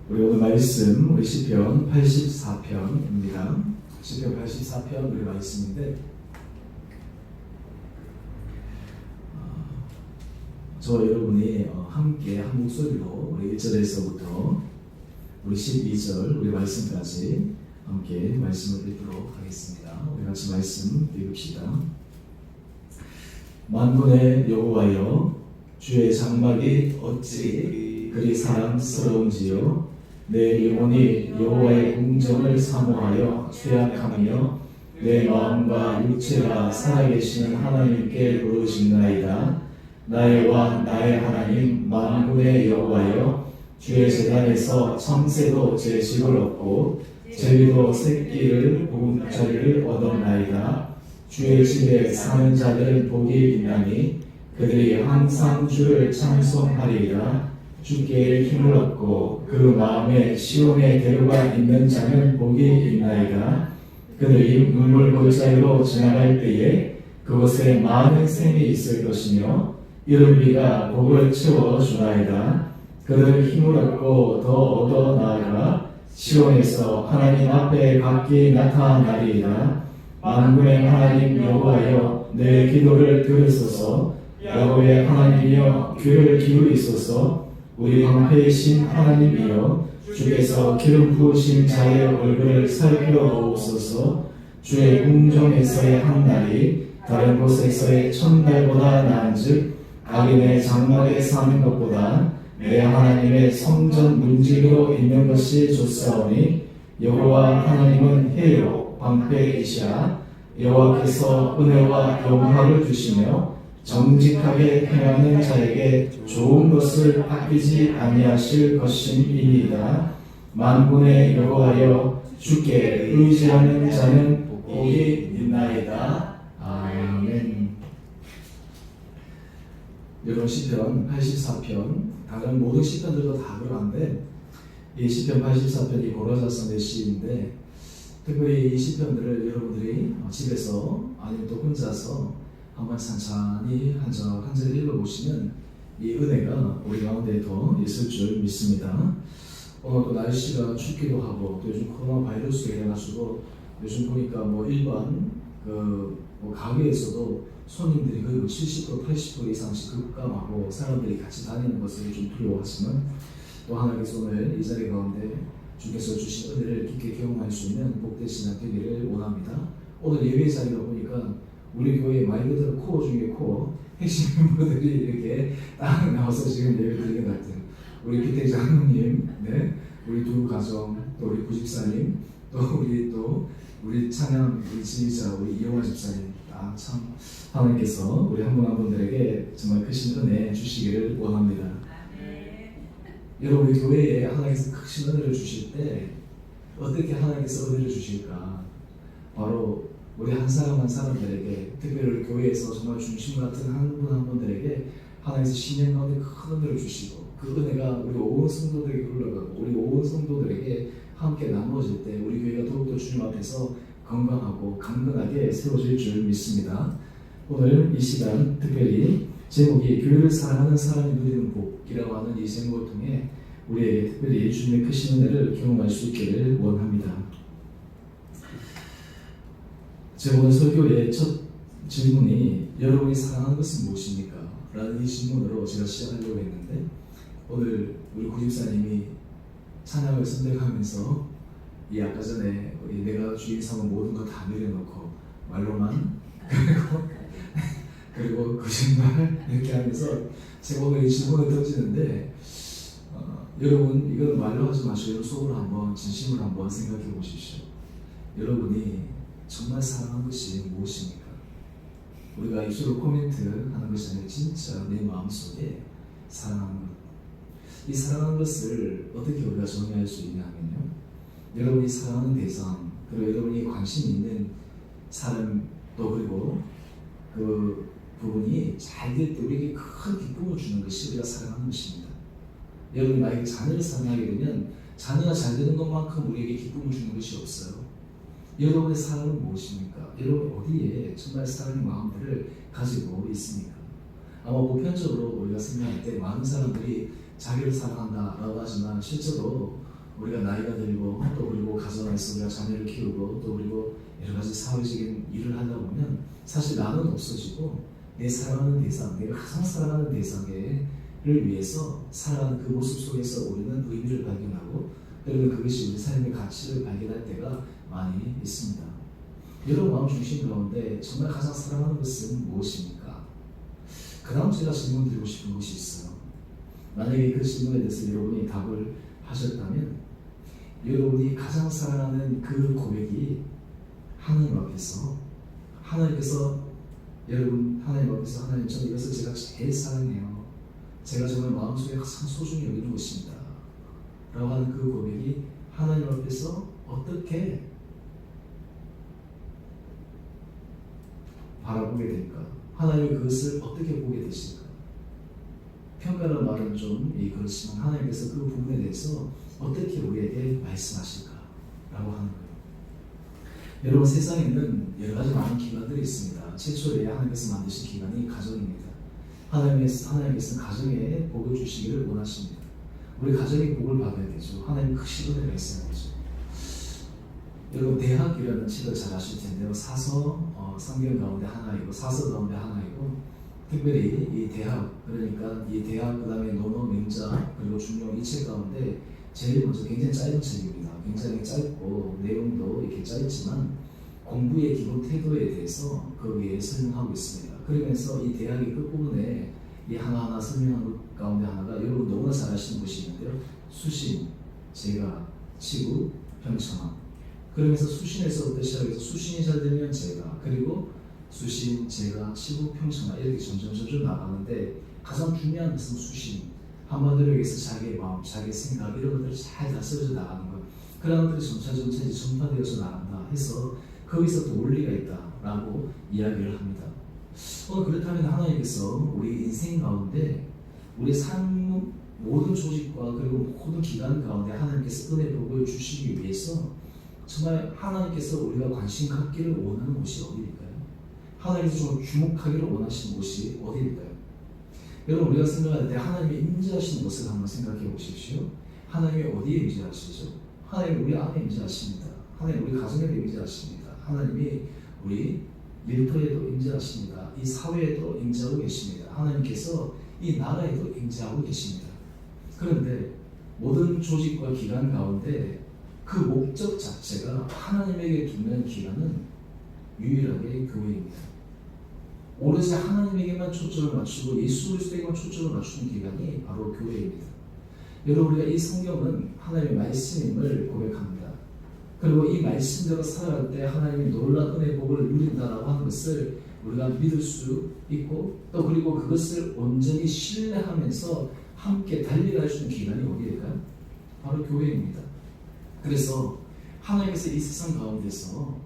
우리 오늘 말씀 우리 시편 84편입니다. 시편 84편 우리 말씀인데 저 여러분이 함께 한 목소리로 우리 1절에서부터 우리 12절 우리 말씀까지 함께 말씀을 읽도록 하겠습니다. 우리 같이 말씀 읽읍시다. 만군의 여호와여, 주의 장막이 어찌 그리 사랑스러운지요. 내 영혼이 여호와의 공정을 사모하여 쇠약하며 내 마음과 육체가 살아계시는 하나님께 부르짖나이다. 나의 왕 나의 하나님 만군의 여호와여, 주의 제단에서 참새도 제식을 얻고 제비도 새끼를 보금자리를 얻었나이다. 주의 집에 사는 자들은 복이 있나니 그들이 항상 주를 찬송하리이다. 주께 힘을 얻고 그 마음에 시온에 대로가 있는 자는 복이 있나이다. 그들이 눈물 골짜기로 지나갈 때에 그곳에 많은 샘이 있을 것이며 이른 비가 복을 채워주나이다. 그들 힘을 얻고 더 얻어 나아가 시온에서 하나님 앞에 각기 나타나리이다. 만군의 하나님 여호와여, 내 기도를 들으소서. 야곱의 하나님이여, 귀를 기울이소서. 우리 방패이신 하나님이여, 주께서 기름 부으신 자의 얼굴을 살펴보옵소서. 주의 궁정에서의 한 날이 다른 곳에서의 천날보다 나은즉 악인의 장막에 사는 것보다 내 하나님의 성전 문지기로 있는 것이 좋사오니 여호와 하나님은 해요 방패이시라. 여호와께서 은혜와 영광을 주시며 정직하게 행하는 자에게 좋은 것을 아끼지 아니하실 것임이니이다. 만군의 여호와여, 주께 의지하는 자는 복이 있나이다. 아멘. 여러분, 시편 84편 다른 모든 시편들도 다 그러한데 이 시편 84편이 고라자성의 시인데 특별히 이 시편들을 여러분들이 집에서 아니면 또 혼자서 한번 천천히 한 절 읽어보시면 이 은혜가 우리 가운데 더 있을 줄 믿습니다. 오늘 또 날씨가 춥기도 하고 또 요즘 코로나 바이러스가 해가지고 요즘 보니까 일반 가게에서도 손님들이 거의 70% 80% 이상씩 급감하고 사람들이 같이 다니는 것을 좀 두려워하지만 또 하나님께서 오늘 이 자리 가운데 주께서 주신 은혜를 깊게 경험할 수 있는 복된 시간 되기를 원합니다. 오늘 예배 자리가 보니까 우리 교회 말 그대로 코어 중에 코어 핵심 멤버들이 이렇게 딱 나와서 지금 예배 드리는 것 같아요. 우리 기태 장로님, 네, 우리 두 가정, 또 우리 구집사님, 또 우리 찬양 우리 지휘자 우리 이영화 집사님, 참 하나님께서 우리 한 분 한 분들에게 정말 크신 은혜 주시기를 원합니다. 여러분, 우리 교회에 하나님께서 크신 은혜를 주실 때 어떻게 하나님께서 은혜를 주실까? 바로 우리 한 사람 한 사람들에게, 특별히 우리 교회에서 정말 중심 같은 한 분 한 분들에게 하나님께서 신령 가운데 큰 은혜를 주시고 그 은혜가 우리 온 성도들에게 흘러가고 우리 온 성도들에게 함께 나누어질 때 우리 교회가 더욱더 주님 앞에서 건강하고 강건하게 세워질 줄 믿습니다. 오늘 이 시간 특별히 제목이 교회를 사랑하는 사람이 누리는 복이라고 하는 이 제목을 통해 우리에게 특별히 주님의 크신 은혜를 경험할 수 있기를 원합니다. 제가 오늘 설교의 첫 질문이 여러분이 사랑하는 것은 무엇입니까? 라는 이 질문으로 제가 시작하려고 했는데 오늘 우리 구집사님이 찬양을 선택하면서 이 아까 전에 우리 내가 주인 삼은 모든 것 다 내려놓고 말로만 그리고 거짓말 이렇게 하면서 제가 오늘 이 질문을 던지는데 여러분, 이건 말로 하지 마시고 속으로 한번 진심으로 한번 생각해 보십시오. 여러분이 정말 사랑하는 것이 무엇입니까? 우리가 입술로 코멘트 하는 것이 아니라 진짜 내 마음속에 사랑하는 것. 이 사랑하는 것을 어떻게 우리가 정의할 수 있냐 하면요, 여러분이 사랑하는 대상, 그리고 여러분이 관심 있는 사람, 또 그리고 그 부분이 잘 될 때 우리에게 큰 기쁨을 주는 것이 우리가 사랑하는 것입니다. 여러분이 만약에 자녀를 사랑하게 되면 자녀가 잘 되는 것만큼 우리에게 기쁨을 주는 것이 없어요. 여러분의 사랑은 무엇입니까? 여러분 어디에 정말 사랑의 마음들을 가지고 있습니까? 아마 보편적으로 우리가 생각할 때 많은 사람들이 자기를 사랑한다라고 하지만 실제로 우리가 나이가 들고 또 그리고 가정에서 우리가 자녀를 키우고 또 그리고 여러 가지 사회적인 일을 하다 보면 사실 나는 없어지고 내 사랑하는 대상, 내가 가장 사랑하는 대상을 위해서 살아가는 그 모습 속에서 우리는 의미를 발견하고 때로는 그것이 우리 삶의 가치를 발견할 때가 많이 있습니다. 여러분 마음 중심 가운데 정말 가장 사랑하는 것은 무엇입니까? 그 다음 제가 질문 드리고 싶은 것이 있어요. 만약에 그 질문에 대해서 여러분이 답을 하셨다면 여러분이 가장 사랑하는 그 고백이 하나님 앞에서 여러분 하나님 앞에서 하나님 저는 이것을 제가 제일 사랑해요. 제가 정말 마음속에 가장 소중히 여기는 것입니다. 라고 하는 그 고백이 하나님 앞에서 어떻게 바라보게 될까? 하나님이 그것을 어떻게 보게 되실까? 평가라는 말은 좀 그렇지만 하나님께서 그 부분에 대해서 어떻게 우리에게 말씀하실까? 라고 하는 거예요. 여러분 세상에는 여러 가지 많은 기관들이 있습니다. 최초에 하나님께서 만드신 기관이 가정입니다. 하나님께서는 가정에 복을 주시기를 원하십니다. 우리 가정이 복을 받아야 되죠. 하나님 크신 은혜가 있어야 되죠. 여러분 대학이라는 책을 잘 아실 텐데요. 사서 성경 가운데 하나이고 사서 가운데 하나이고 특별히 이 대학 그러니까 이 대학 그다음에 논어 명자 그리고 중용 이 책 가운데 제일 먼저 굉장히 짧은 책입니다. 굉장히 짧고 내용도 이렇게 짧지만 공부의 기본 태도에 대해서 거기에 설명하고 있습니다. 그러면서 이 대학의 끝부분에 이 하나하나 설명한 것 가운데 하나가 여러분 너무나 잘 아시는 것이 있는데요. 수신, 제가, 치구, 평청함. 그러면서 수신에서부터 시작해서 수신이 잘 되면 제가, 그리고 수신, 제가, 치구, 평청함 이렇게 점점 나가는데 가장 중요한 것은 수신. 한마디로 얘기해서 자기의 마음, 자기의 생각 이런 것들을 잘 다스려져 나가는 것. 그런 것들이 점차 이제 전파되어서 나간다 해서 거기서 또 원리가 있다라고 이야기를 합니다. 그렇다면 하나님께서 우리 인생 가운데 우리 삶 모든 조직과 그리고 모든 기관 가운데 하나님께서 은혜 복을 주시기 위해서 정말 하나님께서 우리가 관심 갖기를 원하는 곳이 어디일까요? 하나님께서 좀 주목하기를 원하시는 곳이 어디일까요? 여러분 우리가 생각할 때 하나님이 임재하시는 것을 한번 생각해 보십시오. 하나님이 어디에 임재하시죠? 하나님이 우리 안에 임재하십니다. 하나님이 우리 가정에도 임재하십니다. 하나님이 우리 일터에도 임재하십니다. 이 사회에도 임재하고 계십니다. 하나님께서 이 나라에도 임재하고 계십니다. 그런데 모든 조직과 기관 가운데 그 목적 자체가 하나님에게 두는 기관은 유일하게 교회입니다. 오로지 하나님에게만 초점을 맞추고 예수 그리스도에게만 초점을 맞추는 기관이 바로 교회입니다. 여러분 우리가 이 성경은 하나님의 말씀임을 고백합니다. 그리고 이 말씀대로 살아갈 때 하나님이 놀라운 은혜 복을 누린다라고 하는 것을 우리가 믿을 수 있고 또 그리고 그것을 온전히 신뢰하면서 함께 달려갈 수 있는 기관이 어디일까요? 바로 교회입니다. 그래서 하나님께서 이 세상 가운데서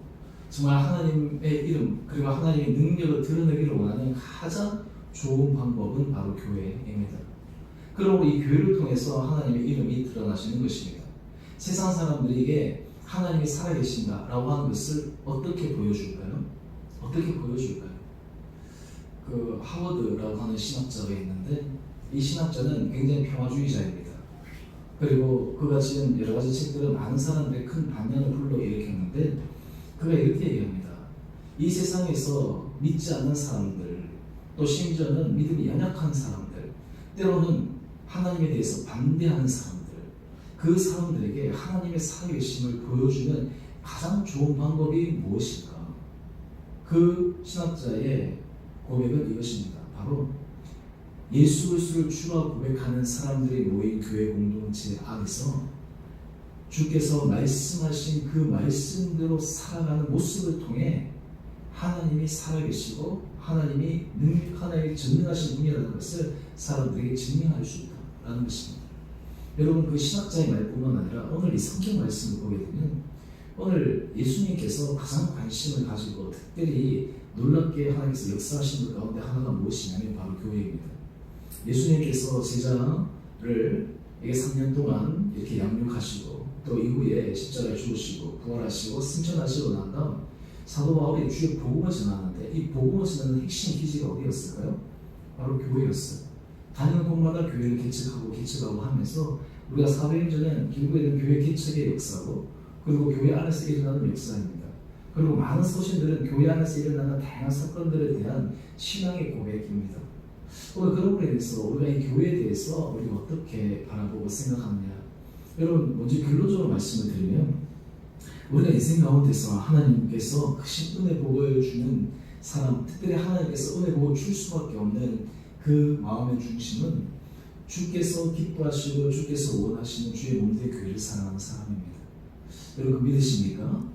정말 하나님의 이름 그리고 하나님의 능력을 드러내기를 원하는 가장 좋은 방법은 바로 교회입니다. 그러므로 이 교회를 통해서 하나님의 이름이 드러나시는 것입니다. 세상 사람들에게 하나님이 살아계신다라고 하는 것을 어떻게 보여줄까요? 그 하워드라고 하는 신학자가 있는데 이 신학자는 굉장히 평화주의자입니다. 그리고 그가 지은 여러 가지 책들은 많은 사람들의 큰 반향을 불러일으켰는데 그가 이렇게 얘기합니다. 이 세상에서 믿지 않는 사람들 또 심지어는 믿음이 연약한 사람들 때로는 하나님에 대해서 반대하는 사람들 그 사람들에게 하나님의 살아계심을 보여주는 가장 좋은 방법이 무엇일까? 그 신학자의 고백은 이것입니다. 바로 예수 그리스도를 주라 고백하는 사람들이 모인 교회 공동체 안에서 주께서 말씀하신 그 말씀대로 살아가는 모습을 통해 하나님이 살아계시고 하나님이 전능하신 분이라는 것을 사람들에게 증명할 수 있다라는 것입니다. 여러분 그 신학자의 말뿐만 아니라 오늘 이 성경 말씀을 보게 되면 오늘 예수님께서 가장 관심을 가지고 특별히 놀랍게 하나님께서 역사하신 것 가운데 하나가 무엇이냐면 바로 교회입니다. 예수님께서 제자를 3년 동안 이렇게 양육하시고 또 이후에 십자가에 죽으시고 부활하시고 승천하시고 난 다음 사도 바울이 주의 복음을 전하는데 이 복음을 전하는 핵심 기지가 어디였을까요? 바로 교회였어요. 다니는 곳마다 교회를 개척하고 하면서 우리가 사도행전은 결국에는 교회 개척의 역사고 그리고 교회 안에서 일어나는 역사입니다. 그리고 많은 서신들은 교회 안에서 일어나는 다양한 사건들에 대한 신앙의 고백입니다. 오늘 그런 부분에 대해서 우리가 이 교회에 대해서 우리가 어떻게 바라보고 생각하느냐. 여러분 먼저 결론적으로 말씀을 드리면 우리가 인생 가운데서 하나님께서 크신 은혜 복을 주는 사람, 특별히 하나님께서 은혜 복을 줄 수밖에 없는 그 마음의 중심은 주께서 기뻐하시고 주께서 원하시는 주의 몸된 교회를 사랑하는 사람입니다. 여러분 그 믿으십니까?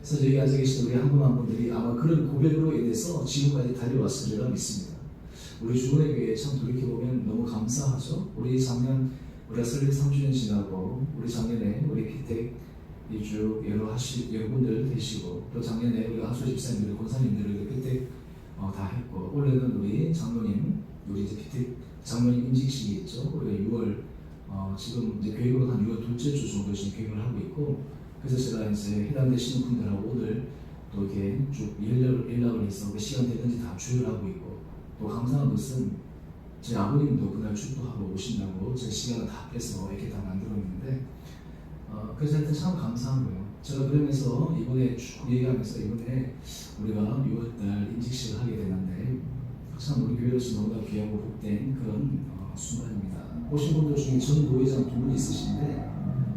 그래서 여기 앉아 계신 우리 한 분 한 분들이 아마 그런 고백으로 인해서 지금까지 달려왔으리라 믿습니다. 우리 주원의 교회에 참 돌이켜보면 너무 감사하죠. 우리 작년 우리가 설립 3주년 지나고 우리 작년에 우리 피택 이쭉 여러분들 되시고 또 작년에 우리 하수 집사님들 권사님들 피택 다 했고 올해는 우리 장로님 우리 이제 피택 장로님 임직식이 있죠. 우리가 6월 지금 이제 계획으로 한 6월 둘째 주 정도 지금 계획을 하고 있고 그래서 제가 이제 해당되시는 분들하고 오늘 또 이렇게 쭉 연락을 해서 그 시간 되든지 다 조율하고 있고 또 감사한 것은 제 아버님도 그날 축도하러 오신다고 제 시간을 다 빼서 이렇게 다 만들었는데 그래서 하여튼 참 감사한 거예요. 제가 그러면서 이번에 쭉 얘기하면서 이번에 우리가 6월달 임직식을 하게 되는데 참 우리 교회로서 너무나 귀하고 복된 그런 순간입니다. 오신 분들 중에 전 노회장 두 분이 있으신데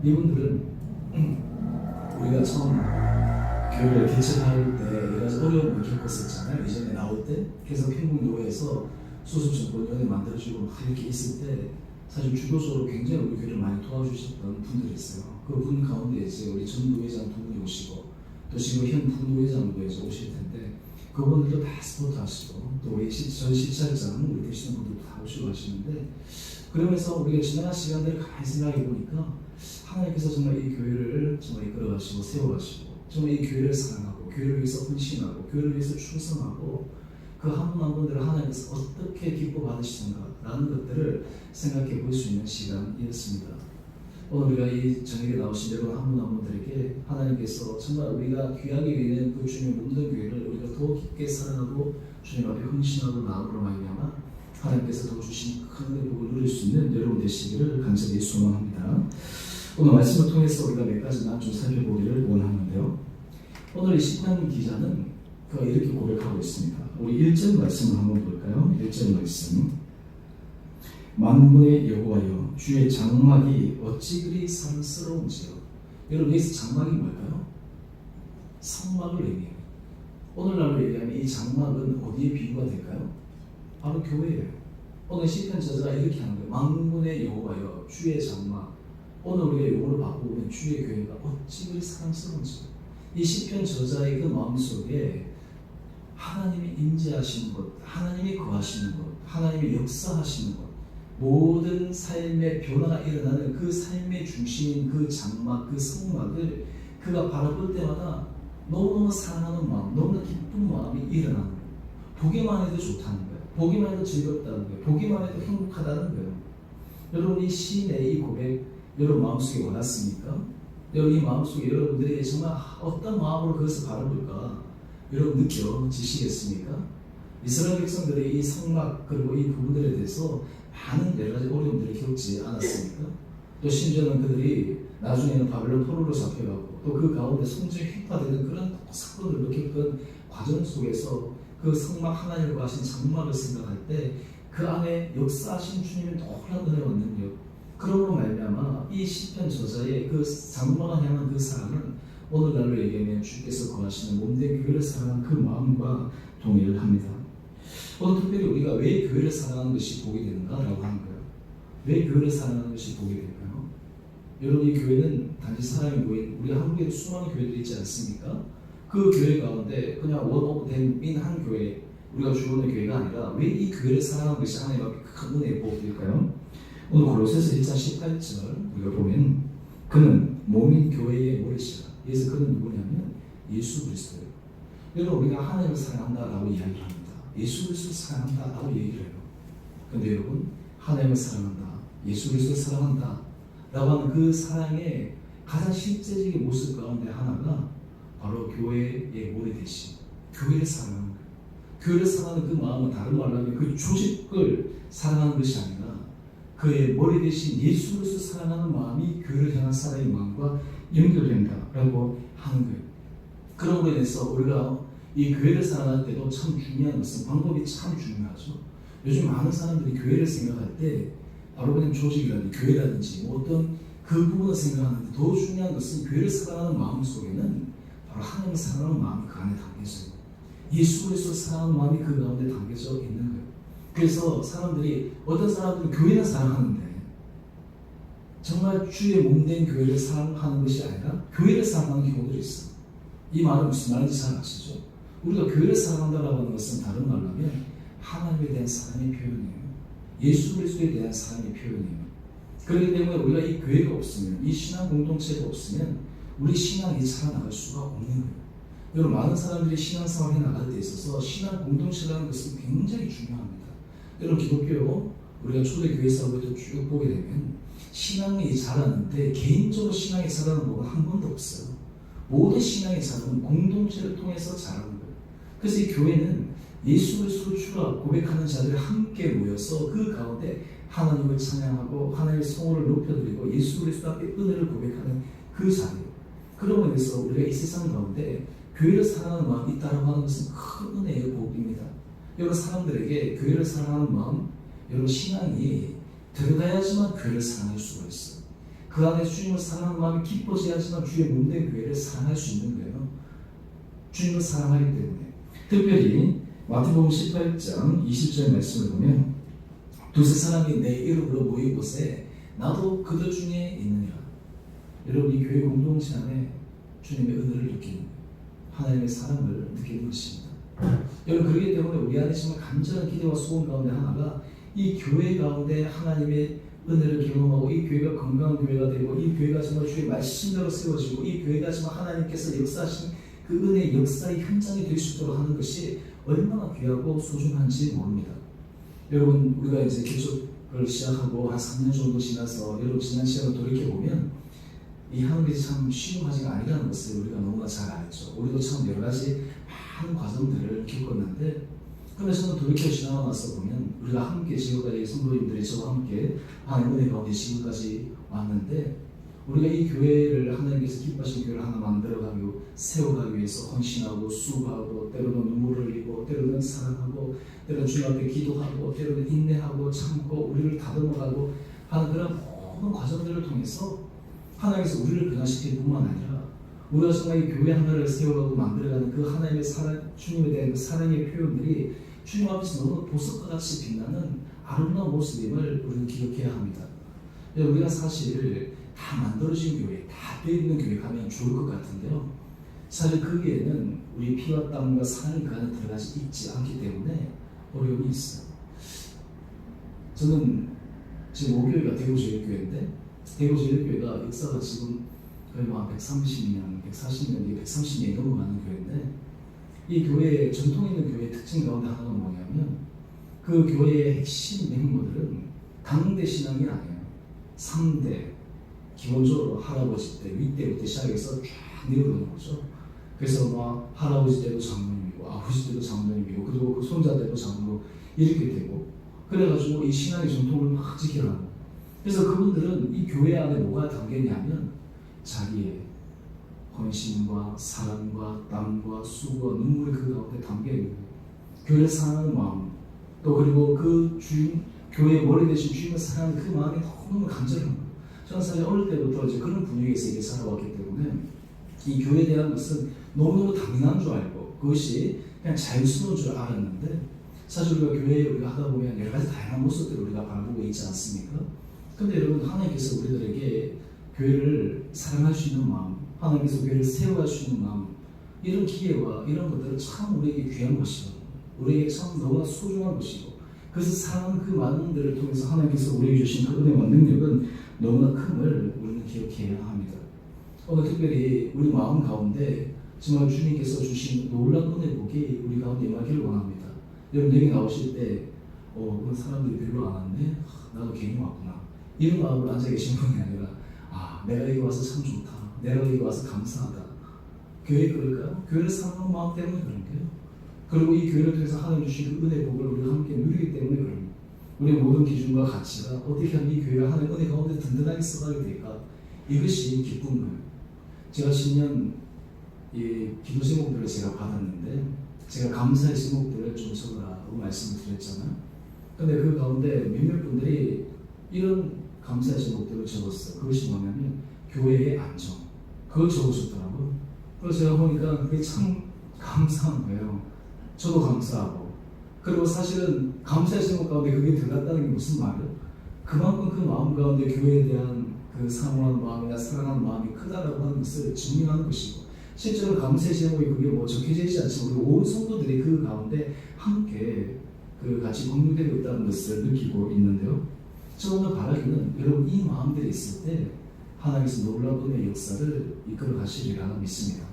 이분들은 우리가 처음 교회를 개척할 때 여러 가지 어려움을 겪었었잖아요. 이전에 나올 때 그래서 평국노회에서 수습정권위원회 만들어지고 막 이렇게 있을 때 사실 주도적으로 굉장히 우리 교회를 많이 도와주셨던 분들이 있어요. 그 분 가운데 이제 우리 전 노회장 두 분이 오시고 또 지금 현 부노회장도 이제 오실 텐데 그분들도 다 스포트하시고 또 우리 전 시찰장 우리 되시는 분들도 다 오시고 하시는데 그러면서 우리가 지난 시간들을 가만히 생각해 보니까 하나님께서 정말 이 교회를 정말 이끌어가시고 세워가시고 정말 이 교회를 사랑하고 교회를 위해서 헌신하고 교회를 위해서 충성하고 그 한 분 한 분들을 하나님께서 어떻게 기뻐 받으시는가 라는 것들을 생각해 볼 수 있는 시간이었습니다. 오늘 우리가 이 저녁에 나오신 여러분 한 분 한 분들에게 하나님께서 정말 우리가 귀하게 여기는 그 주님의 몸된 교회를 우리가 더 깊게 사랑하고 주님 앞에 헌신하고 나아가로 말미암아 하나님께서 더 주신 큰 은혜복을 누릴 수 있는 여러분 되시기를 간절히 소망합니다. 오늘 말씀을 통해서 우리가 몇 가지만 좀 살펴보기를 원하는데요. 오늘 이 시편 기자는 그가 이렇게 고백하고 있습니다. 우리 1절 말씀을 한번 볼까요? 1절 말씀. 만군의 여호와여 주의 장막이 어찌 그리 사랑스러운지요. 여러분 여기서 장막이 뭘까요? 성막을 얘기해요. 오늘날로 얘기하면 이 장막은 어디에 비유가 될까요? 바로 교회예요. 오늘 시편 저자가 이렇게 하는 거예요. 만군의 여호와여 주의 장막. 오늘 우리가 용어를 바꾸면 주의 교회가 어찌 그리 사랑스러운지. 이 시편 저자의 그 마음속에 하나님이 임재하시는 것, 하나님이 거하시는 것, 하나님이 역사하시는 것, 모든 삶의 변화가 일어나는 그 삶의 중심인 그 장막, 그 성막을 그가 바라볼 때마다 너무너무 사랑하는 마음, 너무나 기쁜 마음이 일어나는 거예요. 보기만 해도 좋다는 거예요. 보기만 해도 즐겁다는 거예요. 보기만 해도 행복하다는 거예요. 여러분 이 시인의 이 고백 여러분 마음속에 와닿습니까? 여러분 이 마음속에 여러분들이 정말 어떤 마음으로 그것을 바라볼까 여러분 느껴지시겠습니까? 이스라엘 백성들이 이 성막 그리고 이 부분들에 대해서 많은 여러 가지 어려움들을 겪지 않았습니까? 또 심지어는 그들이 나중에는 바벨론 포로로 잡혀가고 또 그 가운데 성전이 휘파되는 그런 사건을 겪은 과정 속에서 그 성막 하나님을 하신 장막을 생각할 때 그 안에 역사하신 주님의 놀라운 은혜와 능력 그러므로 말미암아 이 시편 저자의 그 장막을 향한 그 사랑은 오늘날로 얘기하면 주께서 거하시는 몸된 교회를 사랑하는 그 마음과 동의를 합니다. 오늘 특별히 우리가 왜 교회를 사랑하는 것이 복이 되는가라고 하는 거예요. 왜 교회를 사랑하는 것이 복이 될까요? 여러분 이 교회는 단지 사람이 모인 우리 한국에도 수많은 교회들이 있지 않습니까? 그 교회 가운데 그냥 원오브된 한 교회 우리가 주보는 교회가 아니라 왜 이 교회를 사랑하는 것이 하나님 앞에 큰 은혜의 복일까요? 오늘 골로새서 1장 18절 우리가 보면 그는 몸인 교회의 모래시라. 그래서 그는 누구냐면 예수 그리스도예요. 여러분 우리가 하나님을 사랑한다라고 이야기를 합니다. 예수 그리스도를 사랑한다라고 얘기를 해요. 그런데 여러분 하나님을 사랑한다, 예수 그리스도를 사랑한다 라고 하는 그 사랑의 가장 실제적인 모습 가운데 하나가 바로 교회의 모래 대신 교회를 사랑하는 거예요. 교회를 사랑하는 그 마음은 다른 말로 하면 그 조직을 사랑하는 것이 아니라 그의 머리 대신 예수 그리스도 사랑하는 마음이 교회를 향한 사랑의 마음과 연결된다라고 하는 거예요. 그런 거에 대해서 우리가 이 교회를 사랑할 때도 참 중요한 것은 방법이 참 중요하죠. 요즘 많은 사람들이 교회를 생각할 때 바로 그냥 조직이라든지 교회라든지 뭐 어떤 그 부분을 생각하는데 더 중요한 것은 교회를 사랑하는 마음 속에는 바로 하나님을 사랑하는 마음이 그 안에 담겨져요. 예수 그리스도를 사랑하는 마음이 그 가운데 담겨져 있는 거예요. 그래서 사람들이 어떤 사람들은 교회는 사랑하는데 정말 주의 몸된 교회를 사랑하는 것이 아니라 교회를 사랑하는 경우들이 있어요. 이 말은 무슨 말인지 잘 아시죠? 우리가 교회를 사랑한다고 하는 것은 다른 말로 하면 하나님에 대한 사랑의 표현이에요. 예수 그리스도에 대한 사랑의 표현이에요. 그렇기 때문에 우리가 이 교회가 없으면, 이 신앙 공동체가 없으면 우리 신앙이 살아나갈 수가 없는 거예요. 여러분, 많은 사람들이 신앙생활 해나갈 때 있어서 신앙 공동체라는 것은 굉장히 중요합니다. 여러분, 기독교 우리가 초대교회 사업에도 쭉 보게 되면 신앙이 자라는데 개인적으로 신앙이 자라는 법은 한 번도 없어요. 모든 신앙의 자라는 공동체를 통해서 자라는 거예요. 그래서 이 교회는 예수 그리스도를 주라 고백하는 자들이 함께 모여서 그 가운데 하나님을 찬양하고 하나님의 성호를 높여드리고 예수 그리스도 앞에 은혜를 고백하는 그 자리예요. 그러므로 인해서 우리가 이 세상 가운데 교회를 사랑하는 마음이 있다고 하는 것은 큰 은혜의 복입니다. 여러분, 사람들에게 교회를 사랑하는 마음, 여러분 신앙이 들어가야지만 교회를 사랑할 수가 있어요. 그 안에 주님을 사랑하는 마음이 깊어져야지만 주의 몸된 교회를 사랑할 수 있는 거예요. 주님을 사랑하기 때문에. 특별히 마태복음 18장 20절 말씀을 보면 두세 사람이 내 이름으로 모인 곳에 나도 그들 중에 있느니라. 여러분, 이 교회 공동체 안에 주님의 은혜를 느끼는, 하나님의 사랑을 느끼는 것입니다. 여러분, 그렇기 때문에 우리 안에 정말 간절한 기대와 소원 가운데 하나가 이 교회 가운데 하나님의 은혜를 경험하고 이 교회가 건강한 교회가 되고 이 교회가 정말 주의 말씀대로 세워지고 이 교회가 정말 하나님께서 역사하신 그 은혜의 역사의 현장이 될 수 있도록 하는 것이 얼마나 귀하고 소중한지 모릅니다. 여러분, 우리가 이제 개척을 시작하고 한 3년 정도 지나서 여러분 지난 시간을 돌이켜보면 이 하는 것이 참 쉬운 과정이 아니라는 것을 우리가 너무나 잘 알죠. 우리도 참 여러 가지 많은 과정들을 겪었는데, 그런데 저는 돌이켜 지나고 나서 보면 우리가 함께 지금까지 성도님들이 저와 함께 하나님 은혜 가운데 지금까지 왔는데, 우리가 이 교회를 하나님께서 기뻐하신 교회를 하나 만들어가고 세워가기 위해서 헌신하고 수고하고 때로는 눈물을 흘리고 때로는 사랑하고 때로는 주님 앞에 기도하고 때로는 인내하고 참고 우리를 다듬어가고 하는 그런 모든 과정들을 통해서 하나님께서 우리를 변화시킬 뿐만 아니라 우리가 정말 이 교회 하나를 세워가고 만들어가는 그 하나님의 사랑, 주님에 대한 그 사랑의 표현들이 주님 앞에서 너무 보석과 같이 빛나는 아름다운 모습임을 우리는 기억해야 합니다. 우리가 사실 다 만들어진 교회, 다 되어 있는 교회 가면 좋을 것 같은데요. 사실 거기에는 우리 피와 땀과 사랑이 그 안에 들어가지 있지 않기 때문에 어려움이 있어요. 저는 지금 5교회가 대구제일교회인데 대구제일교회가 역사가 지금 거의 한 130년, 140년, 130년이 넘어가는 교회인데 이 교회의 전통 있는 교회의 특징 가운데 하나가 뭐냐면 그 교회의 핵심 멤버들은 강대 신앙이 아니에요. 3대 기본적으로 할아버지 때, 윗대부터 시작해서 쫙 내려오는 거죠. 그래서 막 할아버지 때도 장로님이고 아버지 때도 장로님이고 그리고 그 손자 때도 장로 이렇게 되고 그래가지고 이 신앙의 전통을 막 지키라고. 그래서 그분들은 이 교회 안에 뭐가 담겨있냐면 자기의 헌신과 사랑과 땀과 수고와 눈물이 그 가운데 담겨있는 거예요. 교회를 사랑하는 마음, 또 그리고 그 주인, 교회의 머리 대신 주님을 사랑하는 그 마음이 너무 간절한 거예요. 저는 사실 어릴 때부터 이제 그런 분위기에서 이렇게 살아왔기 때문에 이 교회에 대한 것은 너무너무 당연한 줄 알고 그것이 그냥 자연스러운 줄 알았는데 사실 우리가 교회에 우리가 하다 보면 여러 가지 다양한 모습들을 우리가 바라보고 있지 않습니까? 근데 여러분, 하나님께서 우리들에게 교회를 사랑할 수 있는 마음, 하나님께서 교회를 세워갈 수 있는 마음, 이런 기회와 이런 것들은 참 우리에게 귀한 것이고 우리에게 참 너무나 소중한 것이고 그래서 사랑하는 그 많은 들을 통해서 하나님께서 우리에게 주신 그 은혜와 능력은 너무나 큼을 우리는 기억해야 합니다. 오늘 특별히 우리 마음 가운데 정말 주님께서 주신 놀라운 은혜 복이 우리 가운데 임하기를 원합니다. 여러분, 여기 나오실 때 오늘 사람들이 별로 안 왔네? 나도 괜히 왔구나. 이런 마음으로 앉아 계신 분이 아니라 내가 여기 와서 참 좋다. 내가 여기 와서 감사하다. 교회 그럴까요? 교회를 사랑하는 마음 때문에 그런 거예요. 그리고 이 교회를 통해서 하나님 주신 그 은혜 복을 우리가 함께 누리기 때문에 그런 거예요. 우리의 모든 기준과 가치가 어떻게 하면 이 교회가 하나님 은혜 가운데 든든하게 써가게 될까? 이것이 기쁜 거예요. 제가 10년 이 기도 제목들을 제가 받았는데 제가 감사의 제목들을 좀 적으라고 말씀을 드렸잖아요. 근데 그 가운데 몇몇 분들이 이런 감사의 제목들을 적었어요. 그것이 뭐냐면 교회의 안정. 그걸 적으셨더라고요. 그래서 제가 보니까 그게 참 감사한 거예요. 저도 감사하고. 그리고 사실은 감사의 제목 가운데 그게 들어갔다는 게 무슨 말이에요? 그만큼 그 마음 가운데 교회에 대한 그 사모하는 마음이나 사랑하는 마음이 크다라고 하는 것을 증명하는 것이고, 실제로 감사의 제목이 그게 뭐 적혀져 있지 않지만 우리 온 성도들이 그 가운데 함께 그 같이 공유되고 있다는 것을 느끼고 있는데요. 저 오늘 바라기는 여러분 이 마음들이 있을 때 하나님께서 놀라운 은혜의 역사를 이끌어 가시리라 믿습니다.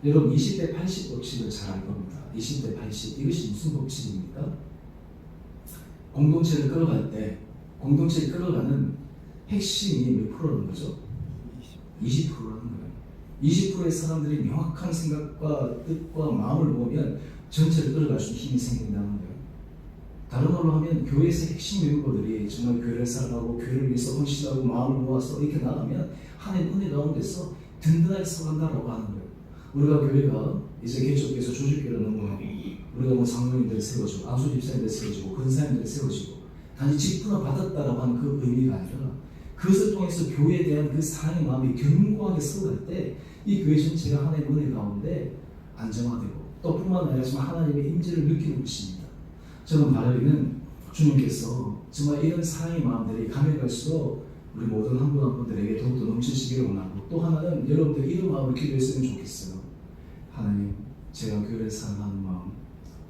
여러분 20대 80 법칙을 잘 알 겁니다. 20대 80 이것이 무슨 법칙입니까? 공동체를 끌어갈 때 공동체를 끌어가는 핵심이 몇 프로라는 거죠? 20%라는 거예요. 20%의 사람들이 명확한 생각과 뜻과 마음을 모으면 전체를 끌어갈 수 있는 힘이 생긴다는 거예요. 다른 말로 하면 교회에서 핵심 멤버들이 정말 교회를 사랑하고 교회를 위해서 헌신하고 마음을 모아서 이렇게 나가면 하나님 은혜 가운데서 든든하게 서간다라고 하는 거예요. 우리가 교회가 이제 개척해서 조직교회를 넘어가고 우리가 뭐 장로님들 세워지고 안수 집사님들 세워지고 근사님들 세워지고 단지 직분을 받았다라고 하는 그 의미가 아니라 그것을 통해서 교회에 대한 그 사랑의 마음이 견고하게 서갈 때 이 교회 전체가 하나님의 은혜 가운데 안정화되고 또 뿐만 아니라 하나님의 임재를 느끼는 것입니다. 저는 바라기는 주님께서 정말 이런 사랑의 마음들이 가면 갈수록 우리 모든 한 분 한 분들에게 더욱더 넘치시기를 원하고, 또 하나는 여러분들 이런 마음을 기도했으면 좋겠어요. 하나님, 제가 교회를 사랑하는 마음,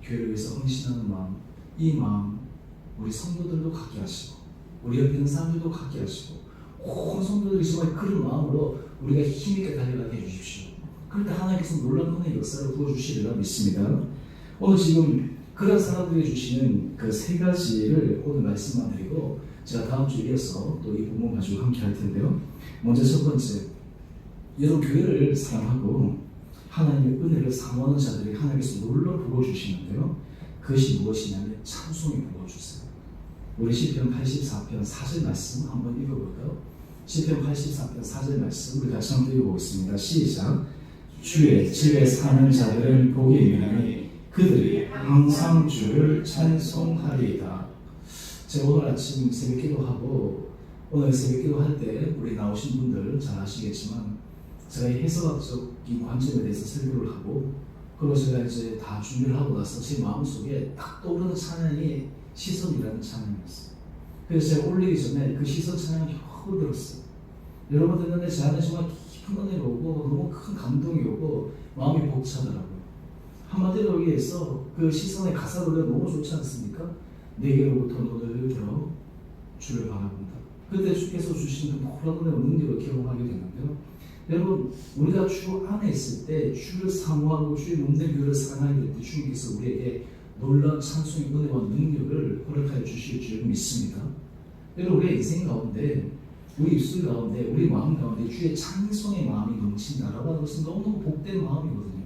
교회를 위해서 헌신하는 마음, 이 마음 우리 성도들도 갖게 하시고 우리 옆에 있는 사람들도 갖게 하시고 온 성도들이 정말 그런 마음으로 우리가 힘있게 달려가게 해주십시오. 그런데 하나님께서 놀라운 은혜의 역사를 부어주시리라 믿습니다. 오늘 지금 그런 사람들이 주시는 그 세 가지를 오늘 말씀만 드리고 제가 다음 주에 이어서 또 이 부분 가지고 함께 할 텐데요. 먼저 첫 번째, 여러분 교회를 사랑하고 하나님의 은혜를 사모하는 자들이 하나님께서 놀러 부어주시는데요. 그것이 무엇이냐면 찬송이 부어주세요. 우리 시편 84편 4절 말씀 한번 읽어볼까요? 시편 84편 4절 말씀 우리 같이 한번 읽어보겠습니다. 시작. 주의 집에 사는 자들은 복이 있나니 그들이 항상 주를 찬송하리이다. 제가 오늘 아침 새벽 기도하고 오늘 새벽 기도할 때 우리 나오신 분들 잘 아시겠지만 제가 이 해석학적인 관점에 대해서 설교를 하고, 그리고 제가 이제 다 준비를 하고 나서 제 마음속에 딱 떠오르는 찬양이 시선이라는 찬양이었어요. 그래서 제가 올리기 전에 그 시선 찬양이 확 들었어요. 여러분 듣는데 제 안에 정말 깊은 은혜가 오고 너무 큰 감동이 오고 마음이 벅차더라고요. 한마디로 얘기해서 그 시선의 가사를 너무 좋지 않습니까? 내게로부터 눈을 들어 주를 바라본다. 그때 주께서 주신 그 놀라운 은혜와 능력을 경험하게 되는데요. 여러분 우리가 주 안에 있을 때 주를 사모하고 주의 몸된 교회를 사랑하게 될 때 주님께서 우리에게 놀라운 찬송의 은혜와 능력을 허락하여 주실 줄 믿습니다. 여러분 우리의 인생 가운데 우리 입술 가운데 우리 마음 가운데 주의 찬송의 마음이 넘친다라고 하는 것은 너무너무 복된 마음이거든요.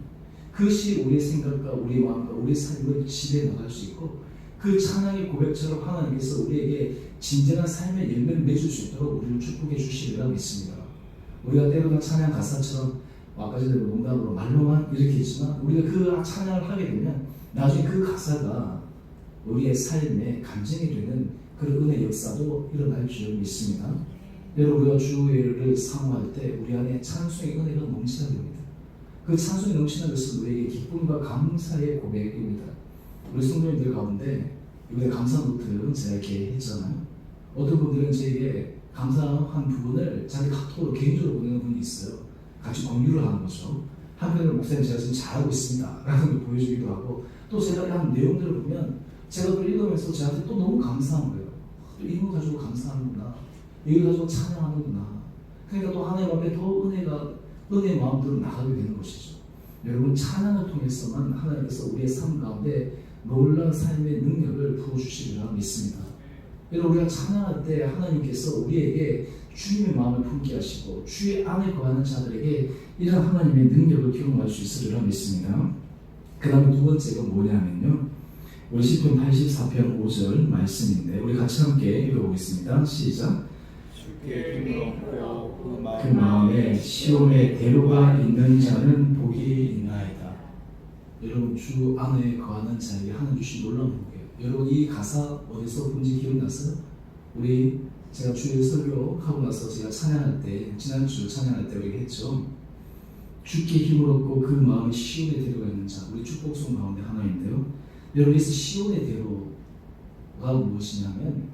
그것이 우리의 생각과 우리의 마음과 우리의 삶을 지배해 나갈 수 있고, 그 찬양의 고백처럼 하나님께서 우리에게 진정한 삶의 열매를 맺을 수 있도록 우리를 축복해 주시리라 믿습니다. 우리가 때로는 찬양 가사처럼 아까 전에 농담으로 말로만 이렇게 했지만 우리가 그 찬양을 하게 되면 나중에 그 가사가 우리의 삶에 간증이 되는 그런 은혜의 역사도 일어날 줄 믿습니다. 여러분 우리가 주를 사모할 때 우리 안에 찬송의 은혜가 넘쳐야 됩니다. 그 찬송이 넘치는 것은 우리에게 기쁨과 감사의 고백입니다. 우리 성도님들 가운데 이번에 감사 노트를 제가 이렇게 했잖아요. 어떤 분들은 저에게 감사한 부분을 자기 카톡으로 개인적으로 보내는 분이 있어요. 같이 공유를 하는 거죠. 한편으로 목사님 제가 지금 잘하고 있습니다 라는 걸 보여주기도 하고, 또 제가 한 내용들을 보면 제가 그걸 읽으면서 저한테 또 너무 감사한 거예요. 또 이거 가지고 감사하는구나, 이거 가지고 찬양하는구나. 그러니까 또 하나님 앞에 더 은혜의 마음대로 나가게 되는 것이죠. 여러분 찬양을 통해서만 하나님께서 우리의 삶 가운데 놀라운 삶의 능력을 부어주시리라 믿습니다. 여러분 우리가 찬양할 때 하나님께서 우리에게 주님의 마음을 품게 하시고 주의 안에 거하는 자들에게 이런 하나님의 능력을 경험할 수 있으리라 믿습니다. 그 다음에 두 번째가 뭐냐면요, 우리 시편 84편 5절 말씀인데 우리 같이 함께 읽어보겠습니다. 시작. 주께 힘을 얻고 그 마음에 시온의 대로가 있는 자는 복이 있나이다. 여러분, 주 안에 거하는 자에게 하나님 주신 놀라운 복이에요. 여러분, 이 가사 어디서 본지 기억나세요? 제가 주일 설교하고 나서 제가 찬양할 때, 지난주 찬양할 때 우리가 했죠. 주께 힘을 얻고 그 마음에 시온의 대로가 있는 자, 우리 축복송 가운데 하나인데요. 여러분, 여기서 시온의 대로가 무엇이냐면,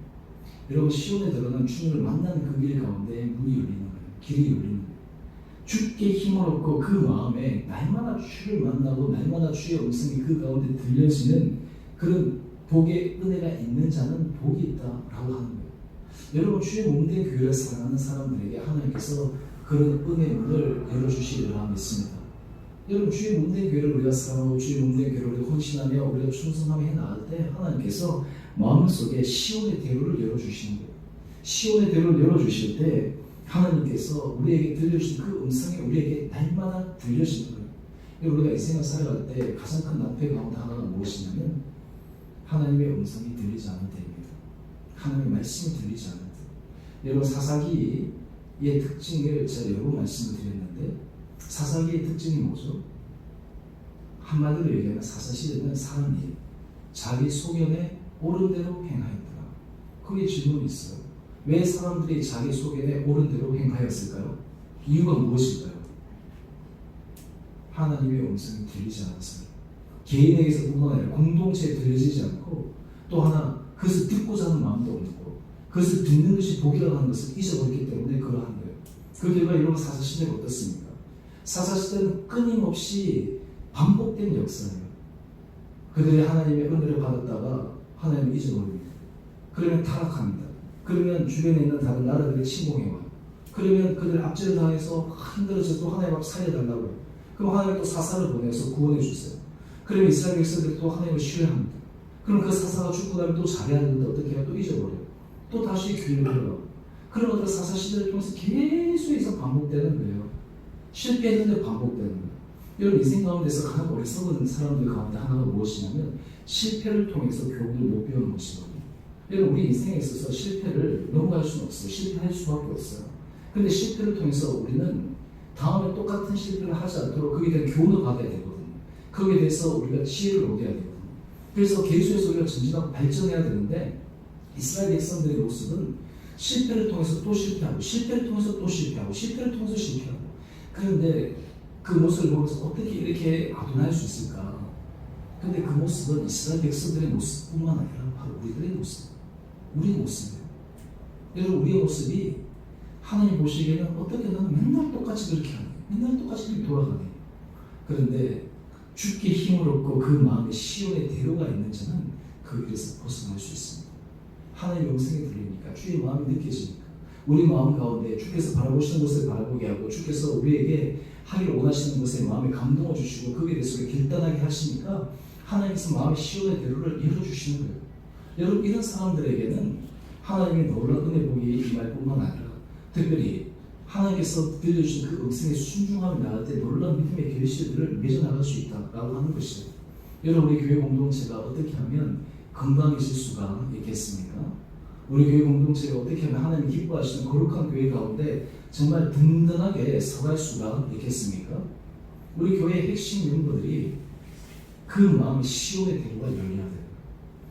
여러분, 시온의 대로는 주님을 만나는 그 길 가운데 문이 열리는 거예요. 길이 열리는 거예요. 주께 힘을 얻고 그 마음에 날마다 주를 만나고 날마다 주의 음성이 그 가운데 들려지는 그런 복의 은혜가 있는 자는 복이 있다라고 하는 거예요. 여러분, 주의 몸된 교회를 사랑하는 사람들에게 하나님께서 그런 은혜의 문을 열어주시리라 믿습니다. 여러분, 주의 몸된 교회를 우리가 사랑하고 주의 몸된 교회를 우리가 헌신하며 우리가 충성하며 해나갈 때 하나님께서 마음속에 시온의 대로를 열어주시는 거예요. 시온의 대로를 열어주실 때 하나님께서 우리에게 들려주신 그 음성이 우리에게 날마다 들려지는 거예요. 우리가 이 생을 살아갈 때 가장 큰 낭패 가운데 하나가 무엇이냐면 하나님의 음성이 들리지 않을 때입니다. 하나님의 말씀이 들리지 않을 때. 여러분, 사사기의 특징을 제가 여러 번 말씀을 드렸는데 사사기의 특징이 뭐죠? 한마디로 얘기하면 사사시대는 사람이 자기 소견에 옳은 대로 행하였더라. 거기에 질문이 있어요. 왜 사람들이 자기 소견에 옳은 대로 행하였을까요? 이유가 무엇일까요? 하나님의 음성이 들리지 않았어요. 개인에게서 뿐만 아니라 공동체에 들려지지 않고 또 하나 그것을 듣고자 하는 마음도 없고 그것을 듣는 것이 복이라고 하는 것을 잊어버렸기 때문에 그러한 거예요. 그 결과 여러분, 사사시대가 어떻습니까? 사사시대는 끊임없이 반복된 역사예요. 그들이 하나님의 은혜를 받았다가 하나님을 잊어버립니다. 그러면 타락합니다. 그러면 주변에 있는 다른 나라들이 침공해와요. 그러면 그들 압제를 당해서 힘들어서 또 하나님 앞 살려달라고 해요. 그럼 하나님 또 사사를 보내서 구원해 주세요. 그러면 이스라엘 백성들이 또 하나님을 신뢰합니다. 그럼 그 사사가 죽고 나면 또 잘해야 되는데 어떻게 해요? 또 잊어버려요. 또 다시 교회를 들어가고. 그러면 그 사사 시대를 통해서 계속해서 반복되는 거예요. 실패했는데 반복되는 거예요. 여러분, 인생 가운데서 가장 오래 썩은 사람들 가운데 하나가 무엇이냐면 실패를 통해서 교훈을 못 배우는 것이거든요. 여러분, 우리 인생에 있어서 실패를 넘어갈 수는 없어요. 실패할 수밖에 없어요. 근데 실패를 통해서 우리는 다음에 똑같은 실패를 하지 않도록 거기에 대한 교훈을 받아야 되거든요. 거기에 대해서 우리가 지혜를 얻어야 되거든요. 그래서 계속해서 우리가 전진하고 발전해야 되는데 이스라엘 백성들의 모습은 실패를 통해서 또 실패하고 실패를 통해서 또 실패하고 실패를 통해서 실패하고. 그런데 그 모습을 보면서 어떻게 이렇게 아둔할 수 있을까? 근데 그 모습은 이스라엘 백성들의 모습뿐만 아니라 바로 우리들의 모습, 우리의 모습이에요. 여러분, 우리의 모습이 하나님 보시기에는 어떻게 나는 맨날 똑같이 그렇게 하네, 맨날 똑같이 그렇게 돌아가네. 그런데 주께 힘을 얻고 그 마음에 시온의 대로가 있는 자는 그 길에서 벗어날 수 있습니다. 하나님의 음성이 들리니까 주의 마음이 느껴지니까 우리 마음 가운데 주께서 바라보시는 곳을 바라보게 하고 주께서 우리에게 하기를 원하시는 곳에 마음에 감동을 주시고 거기에 대해서 결단하게 하시니까 하나님께서 마음의 시온의 대로를 열어주시는 거예요. 여러분, 이런 사람들에게는 하나님의 놀라운 은혜 복이 임할 뿐만 아니라 특별히 하나님께서 들려주신 그 음성에 순종하며 나갈 때 놀라운 믿음의 결실들을 맺어나갈 수 있다라고 하는 것이에요. 여러분, 우리 교회 공동체가 어떻게 하면 건강해질 수가 있겠습니까? 우리 교회 공동체가 어떻게 하면 하나님이 기뻐하시는 거룩한 교회 가운데 정말 든든하게 서갈 수가 있겠습니까? 우리 교회의 핵심 멤버들이 그 마음이 시온의 대로가 열려야 돼요.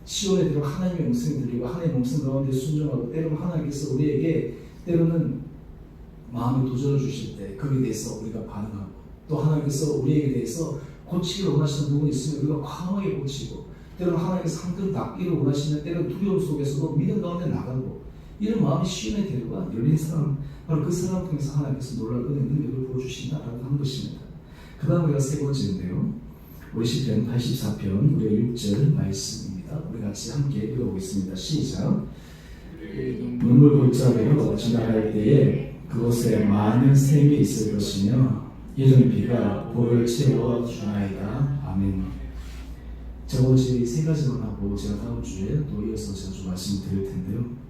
시온의 대로 하나님의 음성이 들리고 하나님의 음성 가운데 순종하고 때로는 하나님께서 우리에게 때로는 마음에 도전을 주실 때 거기에 대해서 우리가 반응하고 또 하나님께서 우리에게 대해서 고치기를 원하시는 부분이 있으면 우리가 과감하게 고치고 때로는 하나님께서 한 끈 닦기를 원하시는 때로는 두려움 속에서도 믿음 가운데 나가고 이런 마음이 시온의 대로가 열린 사람, 바로 그 사람을 통해서 하나님께서 놀라운 은혜 능력을 보여주신다라고 하는 것입니다. 그 다음 우리가 세 번째인데요, 우리 시편 84편 우리 6절 말씀입니다. 우리 같이 함께 읽어보겠습니다. 시작. 눈물 골짜기로 지나갈 때에 그곳에 많은 샘이 있을 것이며 이른 비가 볼을 채워 주나이다. 아멘. 저번주에 세 가지만 하고 제가 다음 주에 또 이어서 제가 좀 말씀드릴 텐데요.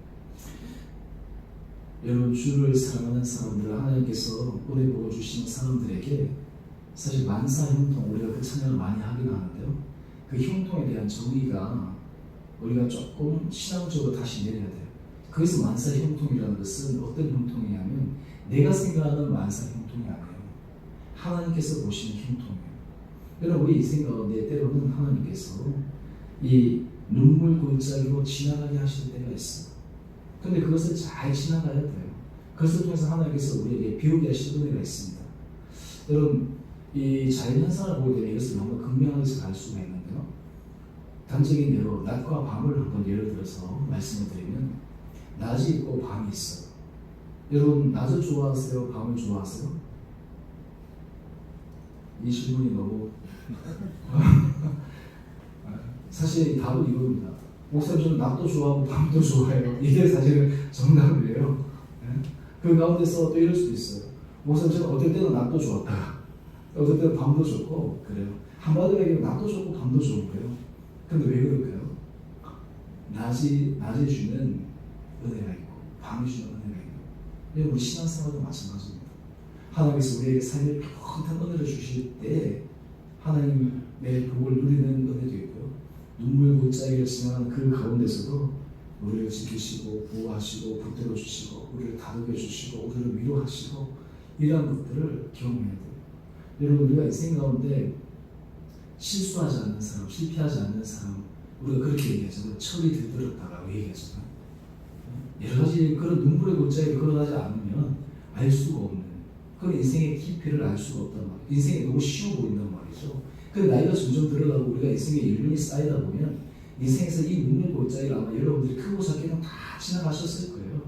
여러분, 주를 사랑하는 사람들, 하나님께서 은혜 보여주시는 사람들에게 사실 만사형통 우리가 그 찬양을 많이 하긴 하는데요. 그 형통에 대한 정의가 우리가 조금 신앙적으로 다시 내려야 돼요. 거기서 만사 형통이라는 것은 어떤 형통이냐면 내가 생각하는 만사 형통이 아니에요. 하나님께서 보시는 형통이에요. 여러분 우리 인생 가운데 때로는 하나님께서 이 눈물 골짜기로 지나가게 하실 때가 있어요. 근데 그것을 잘 지나가야 돼요. 그것을 통해서 하나님께서 우리에게 배우게 하실 은혜가 있습니다. 여러분 이 자연현상을 보게 되면 이것을 너무 극명하게 알 수가 있는데요. 단적인 예로 낮과 밤을 한번 예를 들어서 말씀을 드리면 낮이 있고 밤이 있어요. 여러분 낮을 좋아하세요? 밤을 좋아하세요? 이 질문이 너무 사실 답은 이겁니다. 목사님 저는 낮도 좋아하고 밤도 좋아해요. 이게 사실은 정답이에요. 그 가운데서 또 이럴 수도 있어요. 목사님 저는 어떨 때는 낮도 좋았다가 어떨 때는 밤도 좋고 그래요. 한마디로 얘기하면 낮도 좋고 밤도 좋은 거예요. 근데 왜 그럴까요? 낮이 주는 은혜가 있고 밤이 주는 은혜가 있고 여러분 우리 신앙생활도 마찬가지입니다. 하나님께서 우리에게 삶의 평탄 은혜를 주실 때 하나님의 복을 누리는 은혜도 있고요. 눈물 골짜기를 지나가는 그 가운데서도 우리를 지키시고 보호하시고 붙들어 주시고 우리를 다독여 주시고 우리를 위로하시고 이러한 것들을 경험해야 돼요. 여러분 우리가 인생 가운데 실수하지 않는 사람, 실패하지 않는 사람 우리가 그렇게 얘기하잖아요. 철이 들들었다라고 얘기하잖아요. 여러 가지 그런 눈물의 골짜기를 걸어가지 않으면 알 수가 없는 그런 인생의 깊이를 알 수가 없단 말이에요. 인생이 너무 쉬워 보인단 말이죠. 근데 나이가 점점 들어가고 우리가 인생의 연륜이 쌓이다 보면 인생에서 이 눈물 골짜기를 아마 여러분들이 크고 작게는 다 지나가셨을 거예요.